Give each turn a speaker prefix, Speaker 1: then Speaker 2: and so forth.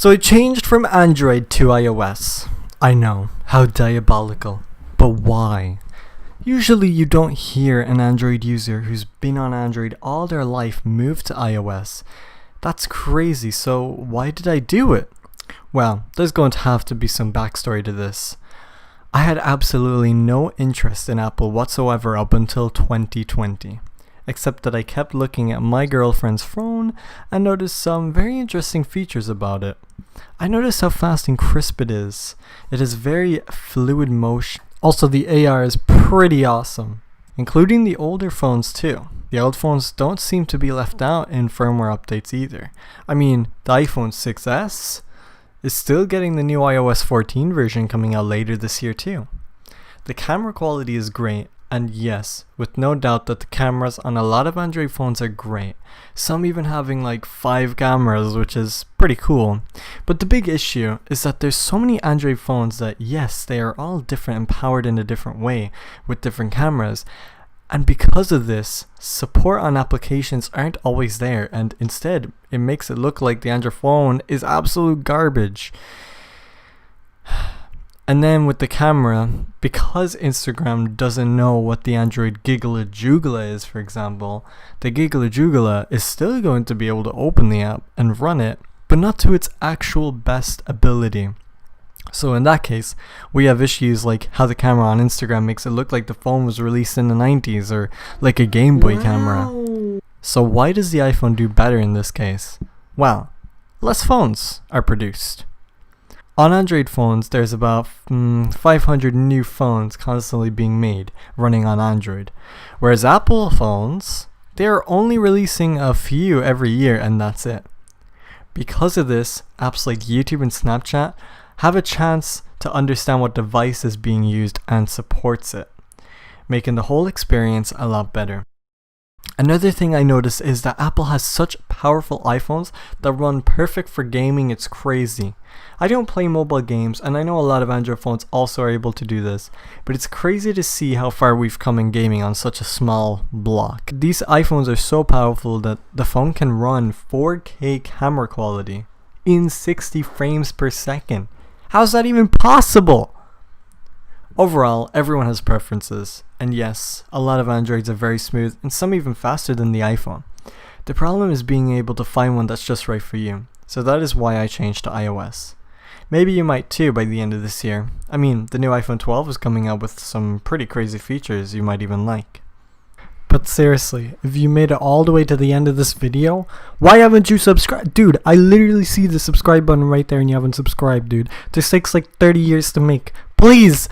Speaker 1: So I changed from Android to iOS. I know, how diabolical. But why? Usually you don't hear an Android user who's been on Android all their life move to iOS. That's crazy, so why did I do it? Well, there's going to have to be some backstory to this. I had absolutely no interest in Apple whatsoever up until 2020. Except that I kept looking at my girlfriend's phone and noticed some very interesting features about it. I noticed how fast and crisp it is. It has very fluid motion. Also, the AR is pretty awesome, including the older phones too. The old phones don't seem to be left out in firmware updates either. I mean, the iPhone 6s is still getting the new iOS 14 version coming out later this year too. The camera quality is great. And yes, with no doubt that the cameras on a lot of Android phones are great. Some even having like 5 cameras, which is pretty cool. But the big issue is that there's so many Android phones that yes, they are all different and powered in a different way with different cameras. And because of this, support on applications aren't always there, and instead it makes it look like the Android phone is absolute garbage. And then with the camera, because Instagram doesn't know what the Android Giggler Joogla is, for example, the Giggler Joogla is still going to be able to open the app and run it, but not to its actual best ability. So in that case, we have issues like how the camera on Instagram makes it look like the phone was released in the 90s or like a Game Boy camera. So why does the iPhone do better in this case? Well, less phones are produced. On Android phones, there's about 500 new phones constantly being made running on Android. Whereas Apple phones, they're only releasing a few every year and that's it. Because of this, apps like YouTube and Snapchat have a chance to understand what device is being used and supports it, making the whole experience a lot better. Another thing I noticed is that Apple has such powerful iPhones that run perfect for gaming. It's crazy. I don't play mobile games, and I know a lot of Android phones also are able to do this, but it's crazy to see how far we've come in gaming on such a small block. These iPhones are so powerful that the phone can run 4K camera quality in 60 frames per second. How's that even possible? Overall, everyone has preferences, and yes, a lot of Androids are very smooth and some even faster than the iPhone. The problem is being able to find one that's just right for you, so that is why I changed to iOS. Maybe you might too by the end of this year. I mean, the new iPhone 12 is coming out with some pretty crazy features you might even like. But seriously, if you made it all the way to the end of this video, why haven't you subscribed? Dude, I literally see the subscribe button right there and you haven't subscribed, dude. This takes like 30 years to make. Please!